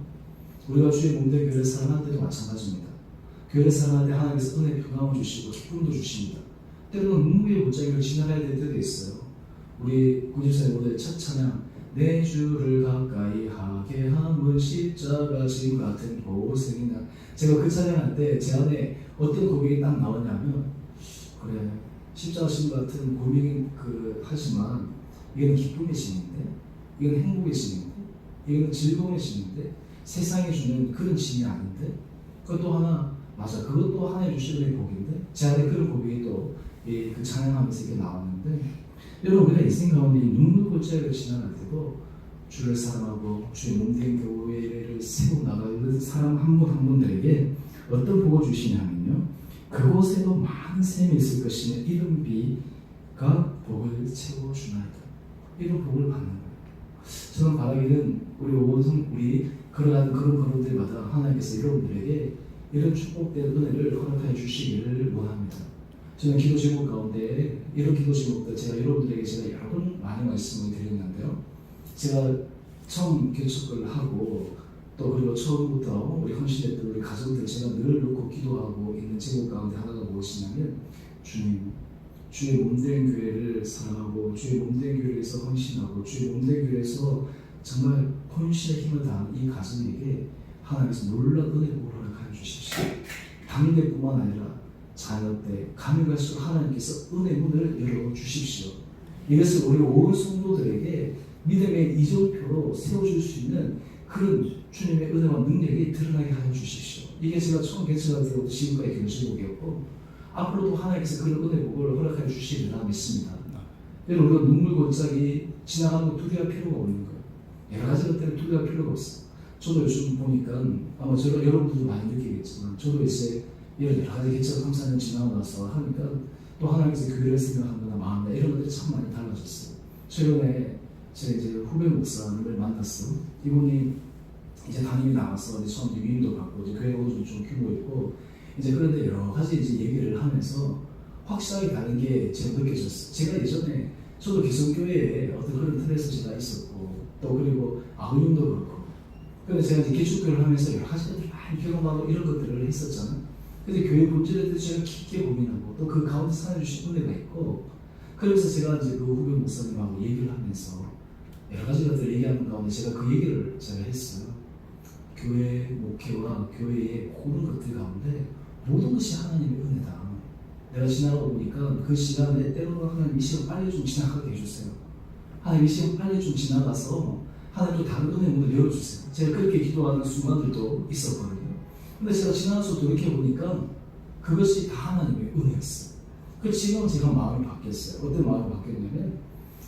우리가 주의 몸된 교회를 사랑할 때도 마찬가지입니다. 교회를 사랑할 때 하나님께서 은혜 평강을 주시고 기쁨도 주십니다. 때로는 눈물의 골짜기를 지나가야 될 때도 있어요. 우리 구집사님 오늘 첫 찬양 내 주를 가까이 하게 함은 십자가 짐 같은 고생이나 제가 그 찬양할 때 제 안에 어떤 고백이 딱 나왔냐면 그래 십자가 짐 같은 고민이 하지만 이건 기쁨의 짐인데 이건 행복의 짐인데 이건 즐거움의 짐인데 세상이 주는 그런 짐이 아닌데 그것도 하나 맞아 그것도 하나의 주시는 복인데 제 안에 그런 고백이 또 그 찬양하면서 이게 나왔는데 여러분 우리가 인생 가운데 이 눈물 골짜기를 지나갈 때도 주를 사랑하고 주의 몸된 교회를 세워 나가는 사람 한 분 한 분들에게 어떤 복을 주시냐면요 그곳에도 많은 샘이 있을 것이며 이른 비가 복을 채워주나이다. 이런 복을 받는 거예요. 저는 바라기는 우리 걸어가는 그런 걸음들마다 하나님께서 여러분들에게 이런 축복된 은혜를 허락하여 주시기를 원합니다. 저는 기도 제목 가운데 이런 기도 제목들 제가 여러분들에게 여러 번 많이 말씀을 드렸는데요. 제가 처음 개척을 하고 또 그리고 처음부터 우리 헌신했던 우리 가족들 제가 늘 놓고 기도하고 있는 제목 가운데 하나가 무엇이냐면 주님 주의 몸된 교회를 사랑하고 주의 몸된 교회에서 헌신하고 주의 몸된 교회에서 정말 헌신의 힘을 다하는 이 가정에게 하나님께서 놀라운 은혜를 허락하여 주십시오. 당대뿐만 아니라 자녀 때 가면 갈수록 하나님께서 은혜 문을 열어주십시오. 이것을 우리 온 성도들에게 믿음의 이정표로 세워줄 수 있는 그런 주님의 은혜와 능력이 드러나게 하여 주십시오. 이게 제가 처음 개척할 때부터 지금까지 기도제목이었고 앞으로도 하나님께서 그런 은혜복을 허락하여 주시리라 믿습니다. 여러분 우리가 눈물 골짜기 지나가는 거 두려워할 필요가 없는 거예요. 여러 가지 것들을 두려워할 필요가 없어요. 저도 요즘 보니까 아마 여러분들도 많이 느끼겠지만 저도 이제 이런 여러 가지 개척 3, 4년 지나고 나서 하니까 또 하나님께서 교회를 생각한다나 마음이나 이런 것들이 참 많이 달라졌어요. 최근에 제가 이제 후배 목사님을 만났어요. 이분이 이제 담임이 나와서 이제 처음 위임도 받고 이제 교회가 좀 규모 있고 이제 그런데 여러 가지 이제 얘기를 하면서 확실하게 다른 게 제가 느껴졌어요. 제가 예전에 저도 개성교회에 어떤 그런 틀에서 제가 있었고 또 그리고 아우님도 그렇고 근데 제가 이제 개척교회를 하면서 여러 가지 것들을 많이 경험하고 이런 것들을 했었잖아요. 근데 교회 본질에 대해서 제가 깊게 고민하고 또 그 가운데 살아주신 은혜가 있고 그래서 제가 이제 그 후배 목사님하고 얘기를 하면서 여러 가지 것들을 얘기하는 가운데 제가 그 얘기를 제가 했어요. 교회 목회와 교회의 모든 것들 가운데 모든 것이 하나님의 은혜다. 내가 지나가고 보니까 그 시간에 때로는 하나님 이 시간 빨리 좀 지나가게 해주세요. 하나님 이 시간 빨리 좀 지나가서 하나님 또 다른 은혜 문을 열어주세요. 제가 그렇게 기도하는 순간들도 있었거든요. 근데 제가 지나가서 돌이켜보니까 그것이 다 하나님의 은혜였어요. 그래서 지금 제가 마음이 바뀌었어요. 어떤 마음이 바뀌었냐면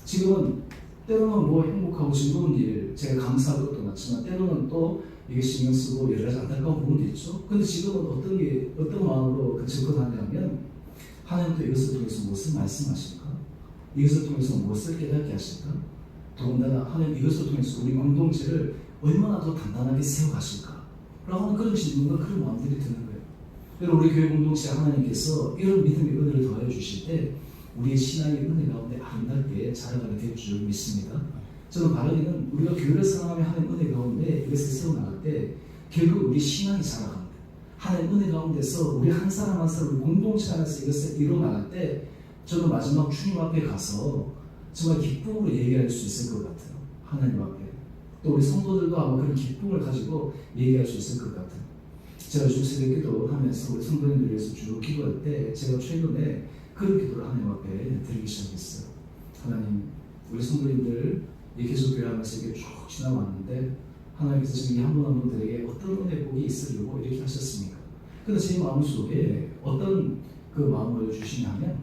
지금은 때로는 뭐 행복하고 즐거운 일, 제가 감사할 것도 많지만 때로는 또 이게 신경 쓰고 여러 가지 안타까운 부분도 있죠. 근데 지금은 어떤 마음으로 접근하냐면 하나님 또 이것을 통해서 무엇을 말씀하실까? 이것을 통해서 무엇을 깨닫게 하실까? 더군다나 하나님 이것을 통해서 우리 공동체를 얼마나 더 단단하게 세워가실까? 라고 하는 그런 질문과 그런 마음들이 드는 거예요. 여러분, 우리 교회 공동체 하나님께서 이런 믿음의 은혜를 더하여 주실 때 우리의 신앙의 은혜 가운데 아름답게 자라가게 될 줄 믿습니다. 저는 바라기는 우리가 교회를 사랑하며 하나님 은혜 가운데 이것을 세워나갈 때 결국 우리 신앙이 자라갑니다. 하나님 은혜 가운데서 우리 한 사람 한 사람 우리 공동체 안에서 이것을 이루어나갈 때 저는 마지막 주님 앞에 가서 정말 기쁨으로 얘기할 수 있을 것 같아요. 하나님 앞에. 또 우리 성도들도 아마 그런 기쁨을 가지고 얘기할 수 있을 것 같아요. 제가 주 새벽 기도하면서 우리 성도님들 위해서 쭉 기도할 때 제가 최근에 그런 기도를 하나님 앞에 드리기 시작했어요. 하나님, 우리 성도님들 계속 교회하면서 이렇게 쭉 지나왔는데 하나님께서 지금 이 한 분 한 분들에게 어떤 은혜 복이 있으려고 이렇게 하셨습니까? 근데 제 마음속에 어떤 그 마음을 주시냐면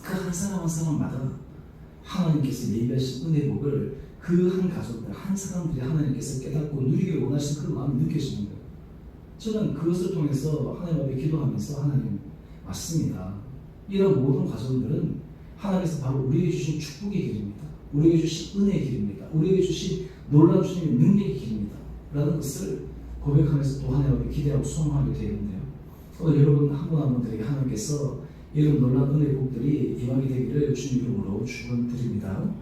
그 한 사람 한 사람마다 하나님께서 예비하신 은혜 복을 그 한 가족들, 한 사람들이 하나님께서 깨닫고 누리기를 원하시는 그 마음이 느껴지는 거예요. 저는 그것을 통해서 하나님 앞에 기도하면서 하나님, 맞습니다. 이런 모든 가정들은 하나님께서 바로 우리에게 주신 축복의 길입니다. 우리에게 주신 은혜의 길입니다. 우리에게 주신 놀라운 주님의 능력의 길입니다. 라는 것을 고백하면서 또 하나님 앞에 기대하고 소망하게 되는데요. 오늘 여러분 한 분 한 분들에게 하나님께서 이런 놀라운 은혜의 복들이 임하게 되기를 주님 이름으로 축원드립니다.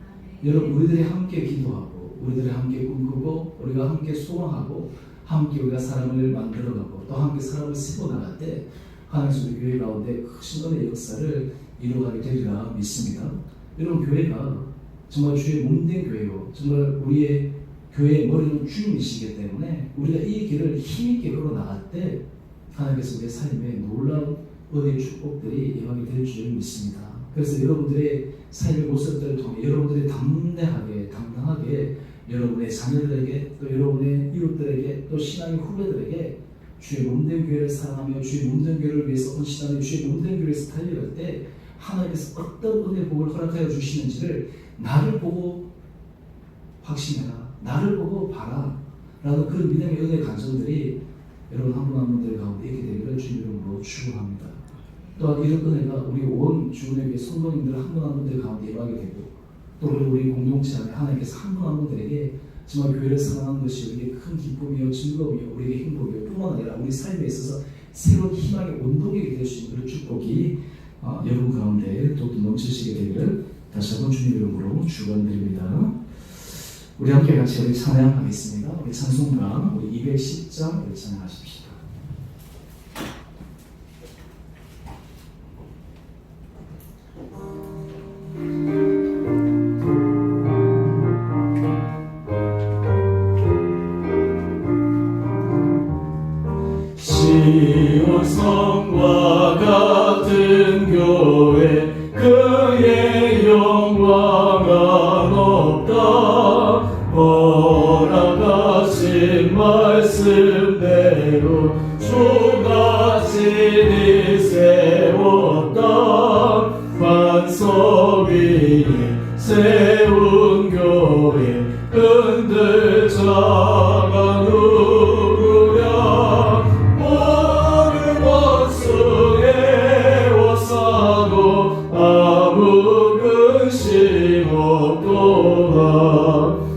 여러분, 우리들이 함께 기도하고 우리들이 함께 꿈꾸고 우리가 함께 소망하고 함께 우리가 사람을 만들어가고 또 함께 사람을 세워나갈 때 하나님께서 우리 교회 가운데 크신 은혜의 역사를 이루어가게 되리라 믿습니다. 여러분, 교회가 정말 주의 몸된 교회요, 정말 우리의 교회의 머리는 주님이시기 때문에 우리가 이 길을 힘있게 걸어나갈 때 하나님께서 우리의 삶에 놀라운 은혜의 축복들이 임하게 될 줄 믿습니다. 그래서 여러분들의 삶의 모습들을 통해 여러분들이 당당하게 여러분의 자녀들에게 또 여러분의 이웃들에게 또 신앙의 후배들에게 주의 몸된 교회를 사랑하며 주의 몸된 교회를 위해서 헌신하며 주의 몸된 교회에서 달려갈 때 하나님께서 어떤 은혜 복을 허락하여 주시는지를 나를 보고 확신해라, 나를 보고 봐라 라는 그런 믿음의 은혜 간증들이 여러분 한 분 한 분들 가운데 있게 되기를 주님 이름으로 축원합니다. 또한 이런 은혜가 우리 온 주님의 성도님들 한 분 한 분들 가운데 임하게 되고 또 우리 공동체 안에 하나님께서 한 분 한 분들에게 정말 교회를 사랑하는 것이 우리에게 큰 기쁨이요 즐거움이요 우리에게 행복이요 뿐만 아니라 우리 삶에 있어서 새로운 희망의 온동력이 될 수 있는 그런 축복이 여러분 가운데 또 넘치시게 되기를 다시 한번 주님 이름으로 축원드립니다. 우리 함께 같이 우리 찬양하겠습니다. 우리 찬송가 우리 210장 우리 찬양하십시다. 시온 성과 같은 교회 그의 영광은 없다. 허락하신 말씀대로 주가 진히 세웠다. 반석 위에 세운 교회 흔들 자가 누구랴. 모든 원수에 워싸도 아무 근심 없도다.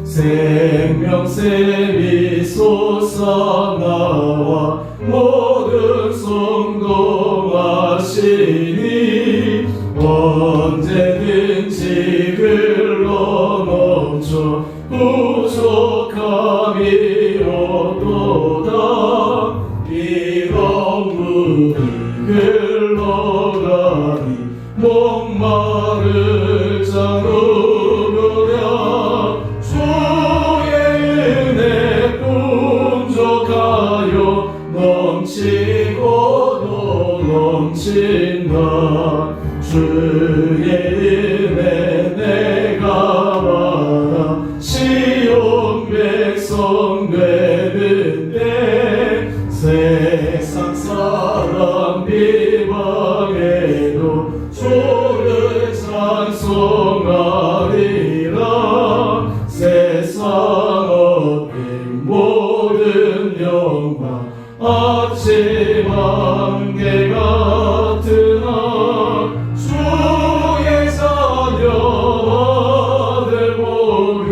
생명샘이 솟아나와 모든 성동하시니 언제든지 흘러넘쳐 부족함이 없도다. 이런 물이 흘러가니 목마를 자 누구랴. 주의 은혜 풍족하여 넘치고도 넘친다. 주의 은혜 내가 받아 시온 백성 되는데 세상 사람 비방해도 주를 찬송하리. 아침 안개 같으나 주의 자녀들 모두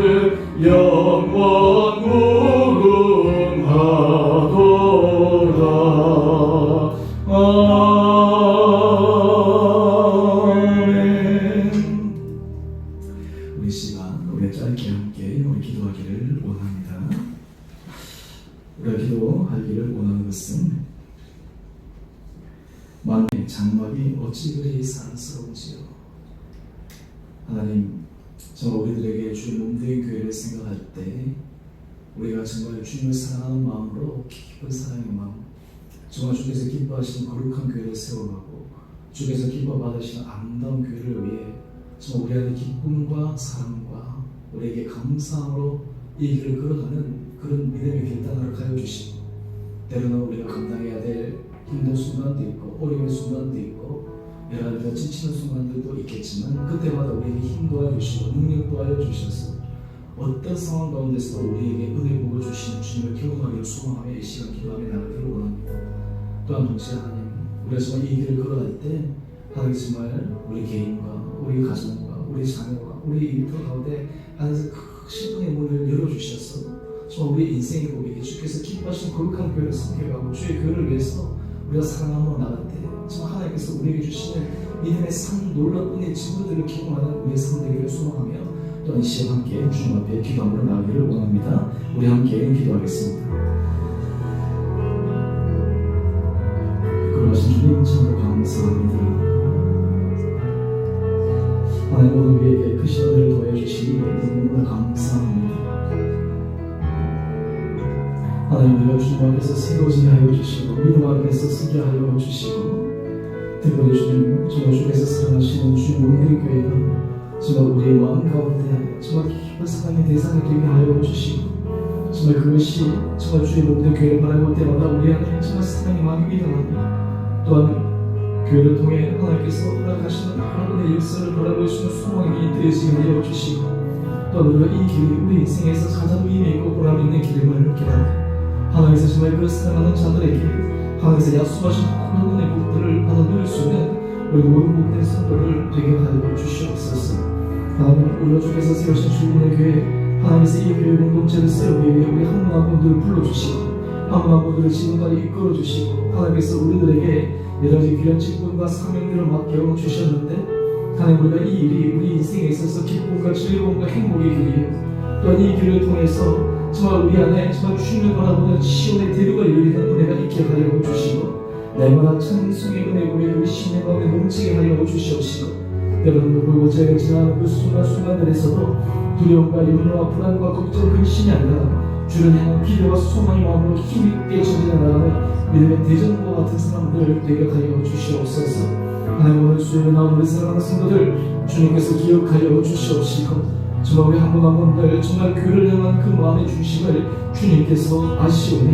영원 무궁하도다. 아멘. 우리 시간 우리 짧게 함께 우리 기도하기를 원합니다. 우리가 기도하기를 원하는 것은 만민의 장막이 어찌 그리 사랑스러운지요. 하나님, 정말 우리들에게 주의 몸된 교회를 생각할 때 우리가 정말 주님을 사랑하는 마음으로 깊은 사랑의 마음, 정말 주께서 기뻐하시는 거룩한 교회를 세워가고 주께서 기뻐 받으시는 아름다운 교회를 위해 정말 우리 안에 기쁨과 사랑과 우리에게 감사함으로 이 길을 걸어가는 그런 믿음의 결단을 가여 주시고, 때로는 우리가 감당해야 될 힘든 순간도 있고 어려운 순간도 있고 여러 가지 지치는 순간들도 있겠지만, 그때마다 우리에게 힘 도와주시고 능력 도와주셔서 어떤 상황 가운데서 우리에게 은혜 복을 주시는 주님을 경험하기를 소망하며 이 시간 기도하며 나가기를 원합니다. 또한 동시에 하나님, 우리가 정말 이 길을 걸어갈 때 하나님 정말 우리 개인과 우리 가정과 우리 자녀와 우리 일터 가운데 하나님께서 크신 은혜의 문을 열어주셔서 정말 우리 인생의 고백에 주께서 기뻐하시는 거룩한 교회를 섬겨가고 주의 교회를 위해서 우리가 사랑하며 나갈 때 정말 하나님께서 우리에게 주시는 믿음의 참 놀라운 은혜의 증거들을 경험하는 우리의 삶 되기를 소망하며 또한 이 시간 함께 주님 앞에 기도함으로 나가기를 원합니다. 우리 함께 기도하겠습니다. 그러신 주님 참으로 감사합니다. 하나님, 오늘 우리에게 크신 은혜를 더해주시니 너무나 감사합니다. 하나님, 우리가 주님 앞에서 새로워지게 하여 주시고 믿음 앞에서 서게 하여 주시고, 특별히 주님, 정말 주께서 사랑하시는 주님 몸된 교회가 정말 우리의 마음 가운데 정말 깊은 사랑의 대상이 되게 하여 주시고, 정말 그것이 정말 주의 몸된 교회를 바라볼 때마다 우리 안에 정말 사랑의 마음이 일어나며, 또한 교회를 통해 하나님께서 허락하시는 하나님의 역사를 바라볼 수 있는 소망이 되어지게 하여 주시고, 또한 우리가 이 길이 우리 인생에서 가장 의미 있고 보람 있는 길임을 깨닫고 하나님께서 정말 그 사랑하는 자들에게 하나님께서 약속하신 모든 은혜 복들을 받아 누릴 수 있는 우리 모든 복된 성도를 되게 하여 주시옵소서. 하나님, 우리가 주께서 세우신 주님의 교회, 하나님께서 이 교회 공동체를 세우기 위해 우리 한 분 한 분들을 불러주시고 한 분 한 분들을 지금까지 이끌어주시고, 하나님께서 우리들에게 여러 가지 귀한 직분과 사명들을 맡겨 주셨는데, 하나님, 우리가 이 일이 우리 인생에 있어서 기쁨과 즐거움과 행복의 길이에요. 또한 이 길을 통해서 정말 우리 안에 정말 주님을 바라보는 시온의 대로가 열리는 은혜가 있게 하여 주시고, 날마다 찬송의 은혜 우리 우리 신의 마음에 넘치게 하여 주시옵시고, 여러분도 그 어제를 지나는 그 순간순간들에서도 두려움과 염려와 불안과 걱정, 근심이 아니라 주를 향한 기대와 소망의 마음으로 힘있게 전진해 나가는 믿음의 대전과 같은 사람들 되게 하여 주시옵소서. 하나님, 오늘 수요일에 나온 우리 사랑하는 성도들 주님께서 기억하여 주시옵시고, 정말 우리 한 분 한 분들 정말 교회를 향한 그 마음의 중심을 주님께서 아시오니,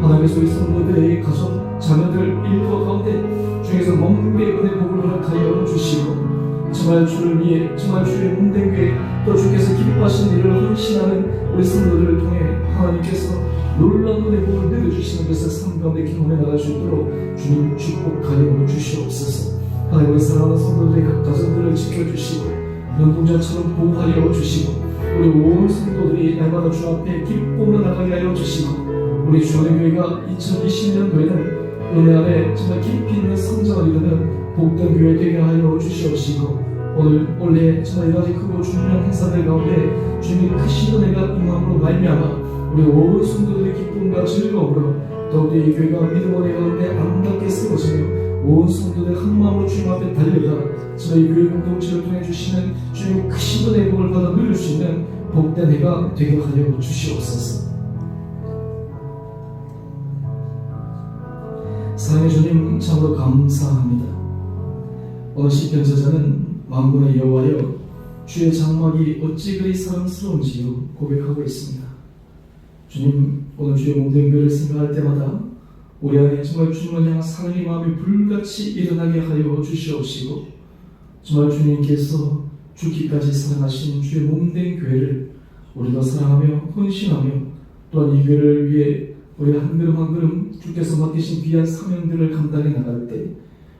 하나님께서 우리 성도들의 가정, 자녀들, 일터 가운데 중에서 몸의 은혜 복을 허락하여 주시고, 정말 주를 위해 정말 주의 몸된 교회, 또 주께서 기뻐하시는 일을 헌신하는 우리 성도들을 통해 하나님께서 놀라운 은혜 복을 내려주시는 것을 삶 가운데 경험해 나갈 수 있도록 주님 축복하여 주시옵소서. 하나님, 우리 사랑하는 성도들의 각 가정들을 지켜주시고 눈동자처럼 보호하여 주시고, 우리 온 성도들이 날마다 주 앞에 기쁨으로 나가게 하여 주시고, 우리 주의 교회가 2020년도에는 은혜 안에 정말 깊이 있는 성장을 이루는 복된 교회 되게 하여 주시옵시고, 오늘 원래 정말 여러 가지 크고 중요한 행사들 가운데 주님의 크신 은혜가 임함으로 말미암아 우리 온 성도들의 기쁨과 즐거움으로 더욱이 이 교회가 믿음 은혜 가운데 아름답게 세워지며 온 성도들 한 마음으로 주님 앞에 달려가 저희 교회 공동체를 통해 주시는 주님의 크신 은혜의 복을 받아 누릴 수 있는 복된 해가 되게 하여 주시옵소서. 사랑의 주님, 참으로 감사합니다. 오늘 시편 저자는 만군의 여호와여, 주의 장막이 어찌 그리 사랑스러운지요 고백하고 있습니다. 주님, 오늘 주의 몸된 교회를 생각할 때마다 우리 안에 정말 주님을 향한 사랑의 마음이 불같이 일어나게 하여 주시옵시고, 정말 주님께서 죽기까지 사랑하신 주의 몸된 교회를 우리가 사랑하며 헌신하며, 또한 이 교회를 위해 우리가 한 걸음 한 걸음 주께서 맡기신 귀한 사명들을 감당해 나갈 때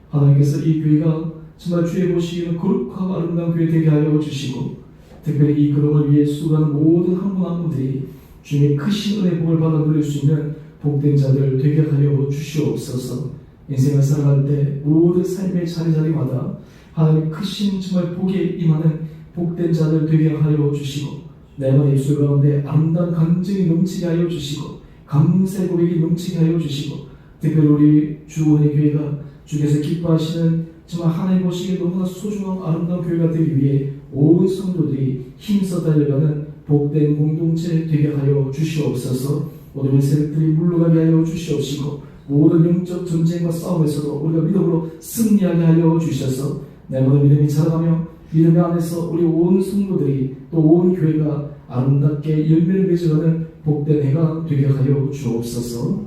하나님께서 이 교회가 정말 주의 보시기에는 거룩하고 아름다운 교회 되게 하여 주시고, 특별히 이 걸음을 위해 수고하는 모든 한 분 한 분들이 주님의 크신 은혜 복을 받아 누릴 수 있는 복된 자들 되게 하여 주시옵소서. 인생을 살아갈 때 모든 삶의 자리자리마다 하나님 크신 정말 복에 임하는 복된 자들 되게 하여 주시고, 내만 입술 가운데 아름다운 감정이 넘치게 하여 주시고, 감사의 고백이 넘치게 하여 주시고, 특별히 우리 주원의 교회가 주께서 기뻐하시는 정말 하나님 보시기에 너무나 소중하고 아름다운 교회가 되기 위해 온 성도들이 힘써 달려가는 복된 공동체 되게 하여 주시옵소서. 오늘 새벽들이 물러가게 하여 주시옵시고, 모든 영적 전쟁과 싸움에서도 우리가 믿음으로 승리하게 하여 주셔서 내모든 믿음이 자라가며 믿음 안에서 우리 온 성도들이 또 온 교회가 아름답게 열매를 맺어가는 복된 해가 되게 하여 주옵소서.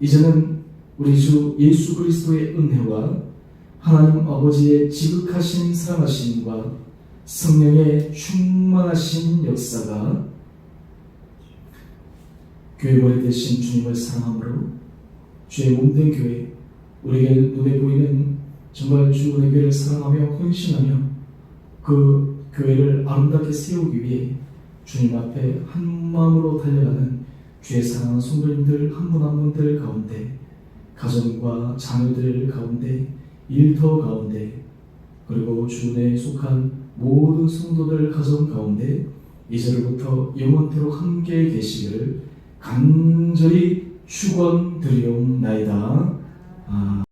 이제는 우리 주 예수 그리스도의 은혜와 하나님 아버지의 지극하신 사랑하심과 성령의 충만하신 역사가 교회 머리 대신 주님을 사랑함으로 주의 몸된 교회, 우리에게 눈에 보이는 정말 주의 교회를 사랑하며 헌신하며 그 교회를 아름답게 세우기 위해 주님 앞에 한 마음으로 달려가는 주의 사랑하는 성도님들 한 분 한 분들 가운데, 가정과 자녀들 가운데, 일터 가운데, 그리고 주에 속한 모든 성도들 가정 가운데 이제로부터 영원토록 함께 계시기를 간절히 축원드리옵나이다.